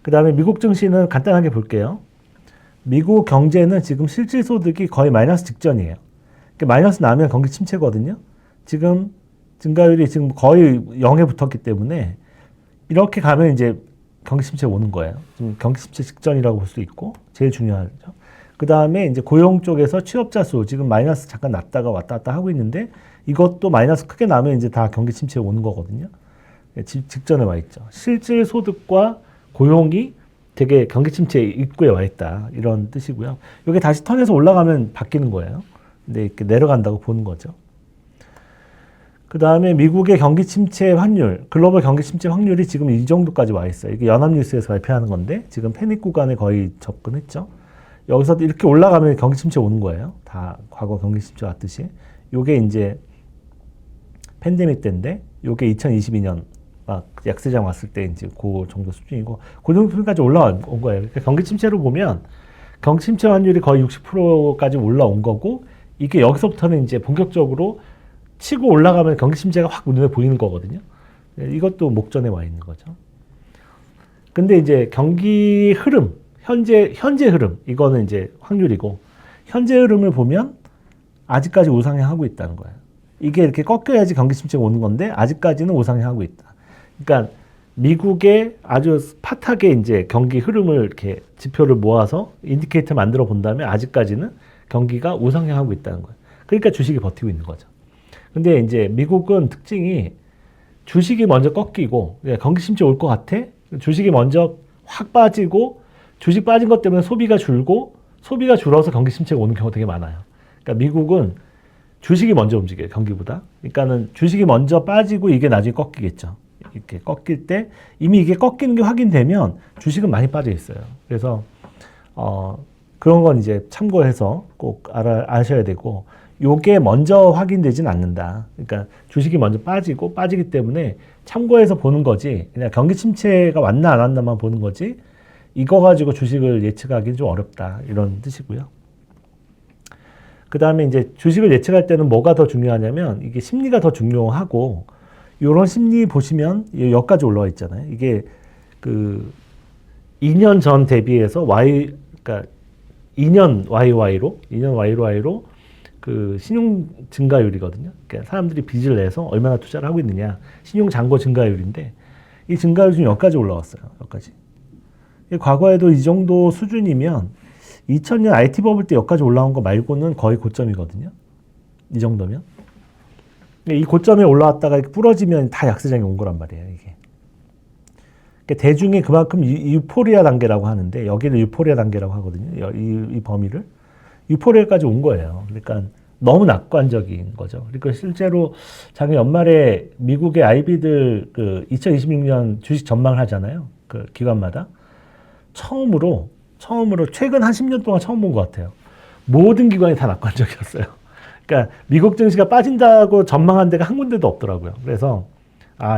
그 다음에 미국 증시는 간단하게 볼게요. 미국 경제는 지금 실질소득이 거의 마이너스 직전이에요. 마이너스 나면 경기 침체거든요. 지금 증가율이 지금 거의 0에 붙었기 때문에 이렇게 가면 이제 경기 침체 오는 거예요. 지금 경기 침체 직전이라고 볼 수 있고 제일 중요하죠. 그 다음에 이제 고용 쪽에서 취업자 수 지금 마이너스 잠깐 났다가 왔다 갔다 하고 있는데 이것도 마이너스 크게 나면 이제 다 경기 침체 오는 거거든요. 직전에 와 있죠. 실질 소득과 고용이 되게 경기 침체 입구에 와 있다 이런 뜻이고요. 이게 다시 턴에서 올라가면 바뀌는 거예요. 근데 이렇게 내려간다고 보는 거죠. 그 다음에 미국의 경기 침체 확률, 글로벌 경기 침체 확률이 지금 이 정도까지 와 있어요. 이게 연합뉴스에서 발표하는 건데 지금 패닉 구간에 거의 접근했죠. 여기서 이렇게 올라가면 경기 침체 오는 거예요. 다 과거 경기 침체 왔듯이. 요게 이제 팬데믹 때인데 요게 2022년 막 약세장 왔을 때 이제 그 정도 수준이고 그 정도까지 올라온 거예요. 그러니까 경기 침체로 보면 경기 침체 환율이 거의 60%까지 올라온 거고 이게 여기서부터는 이제 본격적으로 치고 올라가면 경기 침체가 확 눈에 보이는 거거든요. 이것도 목전에 와 있는 거죠. 근데 이제 경기 흐름, 현재 흐름, 이거는 이제 확률이고, 현재 흐름을 보면 아직까지 우상향하고 있다는 거예요. 이게 이렇게 꺾여야지 경기 침체가 오는 건데, 아직까지는 우상향하고 있다. 그러니까 미국의 아주 팟하게 이제 경기 흐름을 이렇게 지표를 모아서 인디케이터 만들어 본다면 아직까지는 경기가 우상향하고 있다는 거예요. 그러니까 주식이 버티고 있는 거죠. 근데 이제 미국은 특징이 주식이 먼저 꺾이고 경기 침체 올 것 같아. 주식이 먼저 확 빠지고 주식 빠진 것 때문에 소비가 줄고 소비가 줄어서 경기 침체가 오는 경우가 되게 많아요. 그러니까 미국은 주식이 먼저 움직여요. 경기보다. 그러니까는 주식이 먼저 빠지고 이게 나중에 꺾이겠죠. 이렇게 꺾일 때 이미 이게 꺾이는 게 확인되면 주식은 많이 빠져 있어요. 그래서 그런 건 이제 참고해서 꼭 아셔야 되고 요게 먼저 확인되진 않는다. 그러니까 주식이 먼저 빠지기 때문에 참고해서 보는 거지. 그냥 경기 침체가 왔나 안 왔나만 보는 거지. 이거 가지고 주식을 예측하기는 좀 어렵다. 이런 뜻이고요. 그 다음에 이제 주식을 예측할 때는 뭐가 더 중요하냐면 이게 심리가 더 중요하고 요런 심리 보시면 여기까지 올라와 있잖아요. 이게 그 2년 전 대비해서 그러니까 2년 YY로 그 신용 증가율이거든요. 그러니까 사람들이 빚을 내서 얼마나 투자를 하고 있느냐. 신용 잔고 증가율인데 이 증가율 중에 여기까지 올라왔어요. 여기까지. 과거에도 이 정도 수준이면 2000년 IT 버블 때 여기까지 올라온 거 말고는 거의 고점이거든요. 이 정도면. 이 고점에 올라왔다가 부러지면 다 약세장이 온 거란 말이에요. 이게. 그러니까 대중이 그만큼 유포리아 단계라고 하는데 여기는 유포리아 단계라고 하거든요. 이 범위를. 유포리아까지 온 거예요. 그러니까 너무 낙관적인 거죠. 그러니까 실제로 작년 연말에 미국의 IB들 그 2026년 주식 전망을 하잖아요. 그 기관마다. 처음으로 최근 한 10년 동안 처음 본 것 같아요. 모든 기관이 다 낙관적이었어요. 그러니까 미국 증시가 빠진다고 전망한 데가 한 군데도 없더라고요. 그래서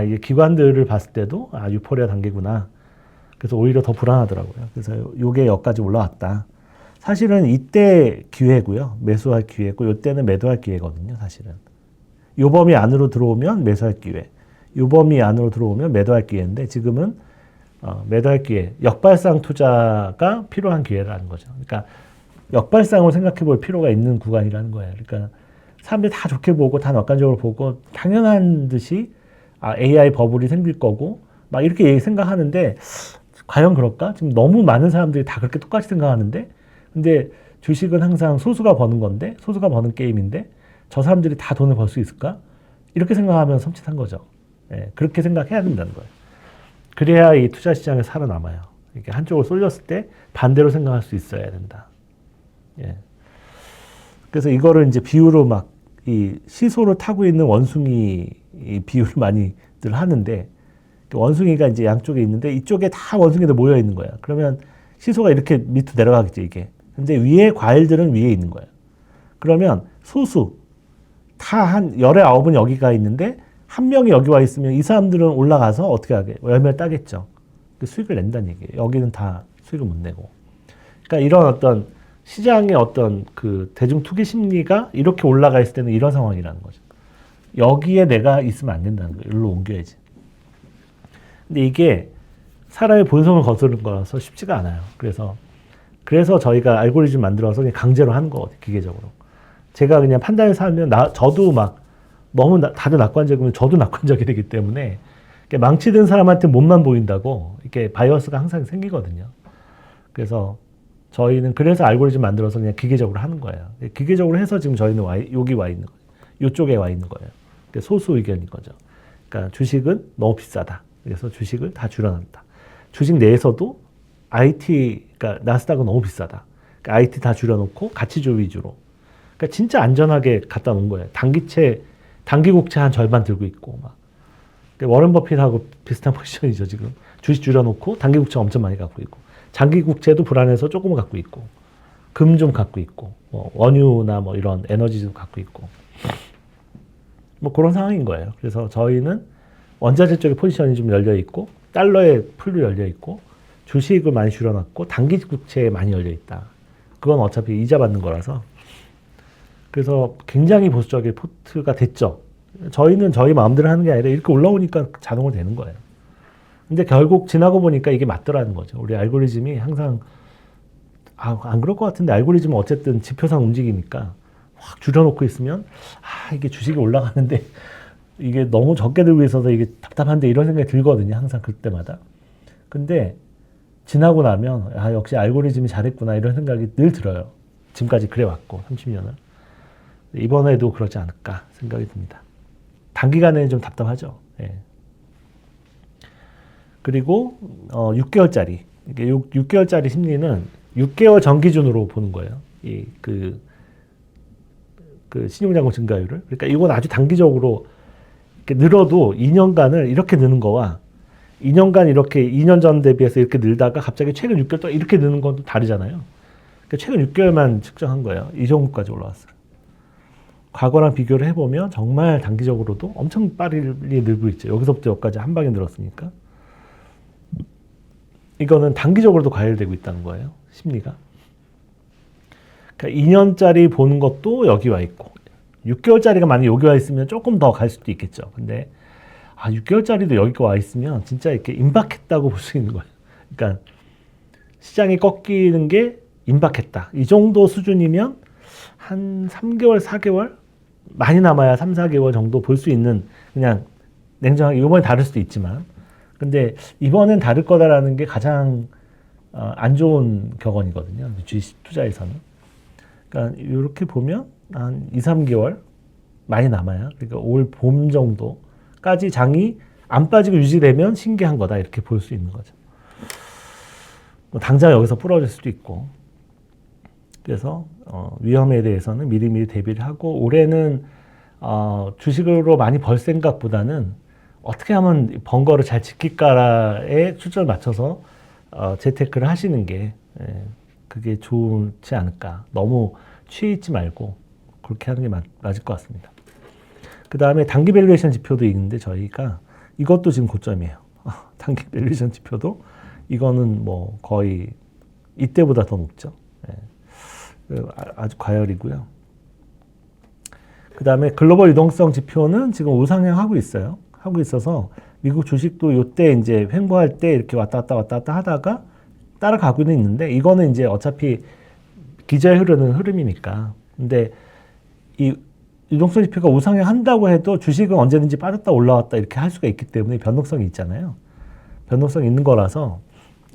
이게 기관들을 봤을 때도 유포리아 단계구나. 그래서 오히려 더 불안하더라고요. 그래서 요게 여기까지 올라왔다. 사실은 이때 기회고요. 매수할 기회고 요때는 매도할 기회거든요. 사실은. 요 범위 안으로 들어오면 매수할 기회. 요 범위 안으로 들어오면 매도할 기회인데 지금은 매도할 기회. 역발상 투자가 필요한 기회라는 거죠. 그러니까 역발상을 생각해 볼 필요가 있는 구간이라는 거예요. 그러니까 사람들이 다 좋게 보고 다 낙관적으로 보고 당연한 듯이 AI 버블이 생길 거고 막 이렇게 생각하는데 과연 그럴까? 지금 너무 많은 사람들이 다 그렇게 똑같이 생각하는데 근데 주식은 항상 소수가 버는 건데 소수가 버는 게임인데 저 사람들이 다 돈을 벌 수 있을까? 이렇게 생각하면 섬찟한 거죠. 그렇게 생각해야 된다는 거예요. 그래야 이 투자 시장에 살아남아요. 이렇게 한쪽으로 쏠렸을 때 반대로 생각할 수 있어야 된다. 그래서 이거를 이제 비유로 막 이 시소를 타고 있는 원숭이 비유를 많이들 하는데 원숭이가 이제 양쪽에 있는데 이쪽에 다 원숭이들 모여 있는 거예요. 그러면 시소가 이렇게 밑으로 내려가겠죠, 이게. 근데 위에 과일들은 위에 있는 거예요. 그러면 소수 다 한 열의 아홉은 여기가 있는데 한 명이 여기 와 있으면 이 사람들은 올라가서 어떻게 하게 열매를 따겠죠. 수익을 낸다는 얘기예요. 여기는 다 수익을 못 내고. 그러니까 이런 어떤 시장의 어떤 그 대중 투기 심리가 이렇게 올라가 있을 때는 이런 상황이라는 거죠. 여기에 내가 있으면 안 된다는 거예요. 여기로 옮겨야지. 근데 이게 사람의 본성을 거스르는 거라서 쉽지가 않아요. 그래서 저희가 알고리즘 만들어서 그냥 강제로 하는 거거든요, 기계적으로. 제가 그냥 판단해서 하면 저도 막 너무 다들 낙관적이면 저도 낙관적이 되기 때문에 망치든 사람한테 몸만 보인다고 이렇게 바이어스가 항상 생기거든요. 그래서 저희는 그래서 알고리즘 만들어서 그냥 기계적으로 하는 거예요. 기계적으로 해서 지금 저희는 여기 와 있는 거예요. 이쪽에 와 있는 거예요. 소수 의견인 거죠. 그러니까 주식은 너무 비싸다. 그래서 주식을 다 줄여놨다. 주식 내에서도 IT, 그러니까 나스닥은 너무 비싸다. 그러니까 IT 다 줄여놓고 가치주 위주로. 그러니까 진짜 안전하게 갖다 놓은 거예요. 단기국채 한 절반 들고 있고 막. 그러니까 워런 버핏하고 비슷한 포지션이죠 지금. 주식 줄여놓고 단기국채 엄청 많이 갖고 있고, 장기국채도 불안해서 조금 갖고 있고, 금 좀 갖고 있고, 원유나 뭐 이런 에너지도 갖고 있고, 뭐 그런 상황인 거예요. 그래서 저희는 원자재 쪽에 포지션이 좀 열려 있고, 달러에 풀로 열려 있고, 주식을 많이 줄여놨고, 단기국채에 많이 열려 있다. 그건 어차피 이자 받는 거라서. 그래서 굉장히 보수적인 포트가 됐죠. 저희는 저희 마음대로 하는 게 아니라 이렇게 올라오니까 자동으로 되는 거예요. 근데 결국 지나고 보니까 이게 맞더라는 거죠. 우리 알고리즘이 항상 안 그럴 것 같은데, 알고리즘은 어쨌든 지표상 움직이니까 확 줄여놓고 있으면 이게 주식이 올라가는데 이게 너무 적게 들고 있어서 이게 답답한데 이런 생각이 들거든요. 항상 그때마다. 근데 지나고 나면 역시 알고리즘이 잘했구나 이런 생각이 늘 들어요. 지금까지 그래 왔고 30년을. 이번에도 그러지 않을까 생각이 듭니다. 단기간에는 좀 답답하죠. 예. 그리고 6개월짜리. 6개월짜리 심리는 6개월 전 기준으로 보는 거예요. 그 신용잔고 증가율을. 그러니까 이건 아주 단기적으로 이렇게 늘어도 2년간을 이렇게 느는 거와 2년간 이렇게 2년 전 대비해서 이렇게 늘다가 갑자기 최근 6개월 동안 이렇게 느는 건 또 다르잖아요. 그러니까 최근 6개월만 측정한 거예요. 이 정도까지 올라왔어요. 과거랑 비교를 해보면 정말 단기적으로도 엄청 빠르게 늘고 있죠. 여기서부터 여기까지 한 방에 늘었으니까. 이거는 단기적으로도 과열되고 있다는 거예요. 심리가. 그러니까 2년짜리 보는 것도 여기 와 있고 6개월짜리가 만약에 여기 와 있으면 조금 더 갈 수도 있겠죠. 근데 6개월짜리도 여기 와 있으면 진짜 이렇게 임박했다고 볼 수 있는 거예요. 그러니까 시장이 꺾이는 게 임박했다. 이 정도 수준이면 한 3개월, 4개월? 많이 남아야 3, 4개월 정도 볼 수 있는, 그냥 냉정하게 이번에 다를 수도 있지만, 근데 이번엔 다를 거다라는 게 가장 안 좋은 격언이거든요. 주식 투자에서는. 그러니까 이렇게 보면 한 2, 3개월 많이 남아야, 그러니까 올 봄 정도까지 장이 안 빠지고 유지되면 신기한 거다 이렇게 볼 수 있는 거죠. 뭐 당장 여기서 부러질 수도 있고. 그래서 위험에 대해서는 미리미리 대비를 하고, 올해는 주식으로 많이 벌 생각보다는 어떻게 하면 번 거를 잘 지킬까에 초점을 맞춰서 재테크를 하시는 게 그게 좋지 않을까. 너무 취해 있지 말고 그렇게 하는 게 맞을 것 같습니다. 그 다음에 단기 밸류에이션 지표도 있는데 저희가 이것도 지금 고점이에요. 단기 밸류에이션 지표도 이거는 뭐 거의 이때보다 더 높죠. 아주 과열이고요. 그 다음에 글로벌 유동성 지표는 지금 우상향하고 있어요. 하고 있어서 미국 주식도 이때 이제 횡보할 때 이렇게 왔다 갔다 하다가 따라가고는 있는데, 이거는 이제 어차피 기저에 흐르는 흐름이니까. 근데 이 유동성 지표가 우상향한다고 해도 주식은 언제든지 빠졌다 올라왔다 이렇게 할 수가 있기 때문에 변동성이 있잖아요. 변동성이 있는 거라서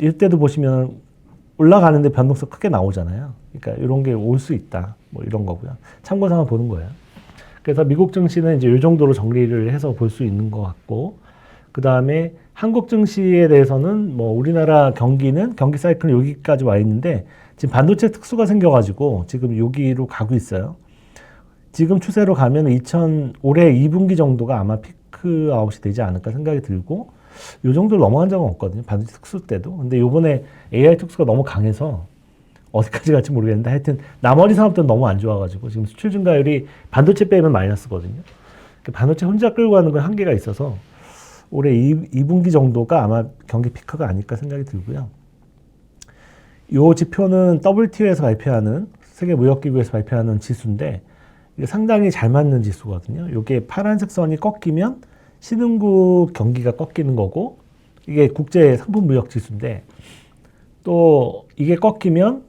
이때도 보시면 올라가는데 변동성 크게 나오잖아요. 그러니까 이런 게 올 수 있다. 뭐 이런 거고요. 참고삼아 보는 거예요. 그래서 미국 증시는 이제 이 정도로 정리를 해서 볼 수 있는 것 같고, 그 다음에 한국 증시에 대해서는 뭐 우리나라 경기 사이클은 여기까지 와 있는데, 지금 반도체 특수가 생겨가지고 지금 여기로 가고 있어요. 지금 추세로 가면 올해 2분기 정도가 아마 피크 아웃이 되지 않을까 생각이 들고, 이 정도로 넘어간 적은 없거든요. 반도체 특수 때도. 근데 요번에 AI 특수가 너무 강해서 어디까지 갈지 모르겠는데, 하여튼 나머지 산업들은 너무 안 좋아가지고 지금 수출 증가율이 반도체 빼면 마이너스거든요. 반도체 혼자 끌고 가는 건 한계가 있어서 올해 2분기 정도가 아마 경기 피크가 아닐까 생각이 들고요. 이 지표는 WTO에서 발표하는, 세계무역기구에서 발표하는 지수인데 이게 상당히 잘 맞는 지수거든요. 이게 파란색 선이 꺾이면 신흥국 경기가 꺾이는 거고, 이게 국제 상품 무역 지수인데 또 이게 꺾이면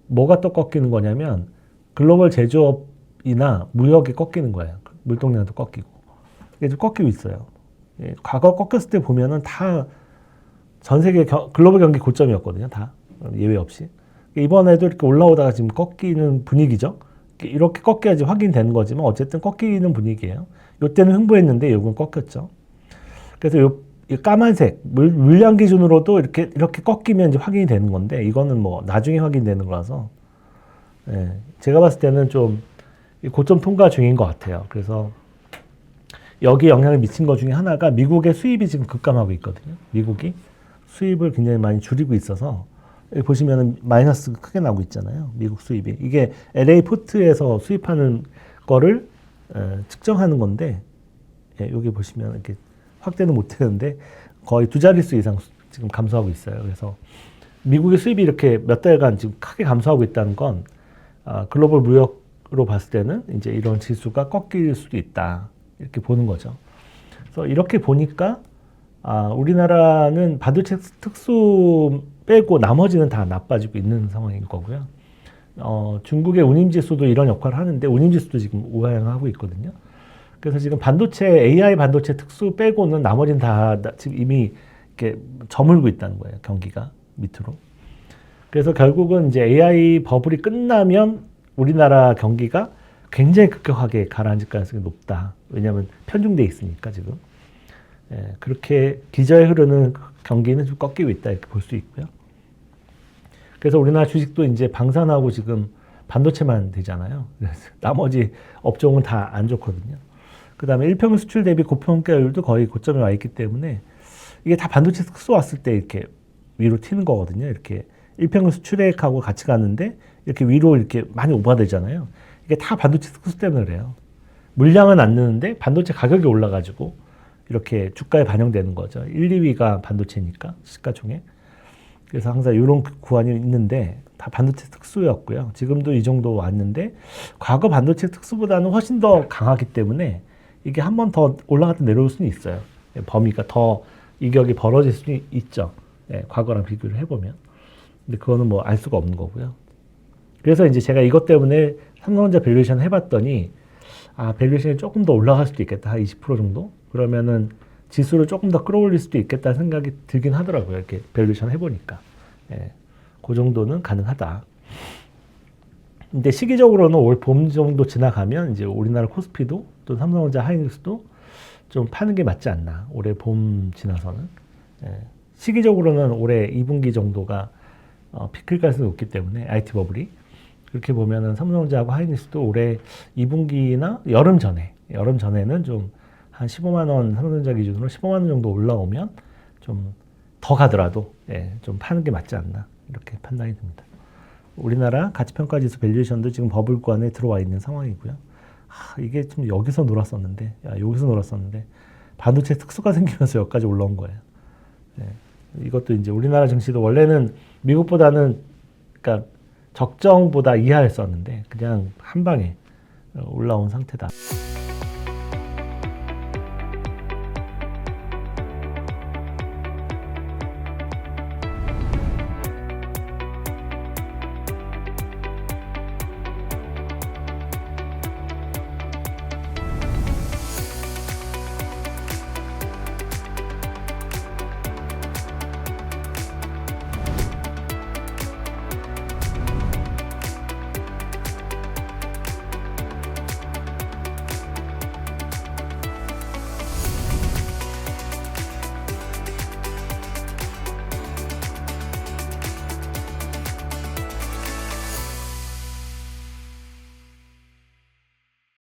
뭐가 또 꺾이는 거냐면 글로벌 제조업이나 무역이 꺾이는 거예요. 물동량도 꺾이고. 이게 좀 꺾이고 있어요. 예, 과거 꺾였을 때 보면은 다 전 세계 글로벌 경기 고점이었거든요. 다 예외 없이. 이번에도 이렇게 올라오다가 지금 꺾이는 분위기죠. 이렇게 꺾여야지 확인되는 거지만 어쨌든 꺾이는 분위기예요. 이때는 횡보했는데 이건 꺾였죠. 그래서 이 까만색 물량 기준으로도 이렇게 꺾이면 이제 확인이 되는 건데 이거는 뭐 나중에 확인되는 거라서 예, 제가 봤을 때는 좀 고점 통과 중인 것 같아요. 그래서 여기 영향을 미친 것 중에 하나가 미국의 수입이 지금 급감하고 있거든요. 미국이 수입을 굉장히 많이 줄이고 있어서 여기 보시면 마이너스 크게 나고 있잖아요. 미국 수입이. 이게 LA 포트에서 수입하는 거를 측정하는 건데 예, 여기 보시면 이렇게 확대는 못 되는데 거의 두 자릿수 이상 지금 감소하고 있어요. 그래서 미국의 수입이 이렇게 몇 달간 지금 크게 감소하고 있다는 건 글로벌 무역으로 봤을 때는 이제 이런 지수가 꺾일 수도 있다. 이렇게 보는 거죠. 그래서 이렇게 보니까 우리나라는 반도체 특수 빼고 나머지는 다 나빠지고 있는 상황인 거고요. 중국의 운임지수도 이런 역할을 하는데 운임지수도 지금 우하향하고 있거든요. 그래서 지금 AI 반도체 특수 빼고는 나머지는 다 지금 이미 이렇게 저물고 있다는 거예요. 경기가 밑으로. 그래서 결국은 이제 AI 버블이 끝나면 우리나라 경기가 굉장히 급격하게 가라앉을 가능성이 높다. 왜냐하면 편중돼 있으니까 지금. 예, 그렇게 기저에 흐르는 경기는 좀 꺾이고 있다 이렇게 볼 수 있고요. 그래서 우리나라 주식도 이제 방산하고 지금 반도체만 되잖아요. 그래서 나머지 업종은 다 안 좋거든요. 그 다음에 일평균 수출 대비 고평가율도 거의 고점에 와 있기 때문에 이게 다 반도체 특수 왔을 때 이렇게 위로 튀는 거거든요. 이렇게 일평균 수출액하고 같이 가는데 이렇게 위로 이렇게 많이 오버되잖아요. 이게 다 반도체 특수 때문에 그래요. 물량은 안 느는데 반도체 가격이 올라가지고 이렇게 주가에 반영되는 거죠. 1, 2위가 반도체니까 시가총액. 그래서 항상 이런 구간이 있는데 다 반도체 특수였고요. 지금도 이 정도 왔는데 과거 반도체 특수보다는 훨씬 더 강하기 때문에 이게 한 번 더 올라갔다 내려올 수는 있어요. 범위가 더 이격이 벌어질 수는 있죠. 네, 과거랑 비교를 해보면. 근데 그거는 뭐 알 수가 없는 거고요. 그래서 이제 제가 이것 때문에 삼성전자 밸류에이션 해봤더니 밸류에이션이 조금 더 올라갈 수도 있겠다. 한 20% 정도? 그러면은 지수를 조금 더 끌어올릴 수도 있겠다는 생각이 들긴 하더라고요. 이렇게 밸류에이션 해보니까. 예, 그 정도는 가능하다. 근데 시기적으로는 올 봄 정도 지나가면 이제 우리나라 코스피도 또 삼성전자 하이닉스도 좀 파는 게 맞지 않나. 올해 봄 지나서는. 예, 시기적으로는 올해 2분기 정도가 피크일 가능성이 높기 때문에 IT 버블이. 그렇게 보면은 삼성전자하고 하이닉스도 올해 2분기나 여름 전에는 좀 한 15만 원, 삼성전자 기준으로 15만 원 정도 올라오면 좀 더 가더라도 좀 파는 게 맞지 않나 이렇게 판단이 듭니다. 우리나라 가치평가지수 밸류에이션도 지금 버블 구간에 들어와 있는 상황이고요. 이게 좀 여기서 놀았었는데, 반도체 특수가 생기면서 여기까지 올라온 거예요. 이것도 이제 우리나라 증시도 원래는 미국보다는 그러니까 적정보다 이하였었는데 그냥 한 방에 올라온 상태다.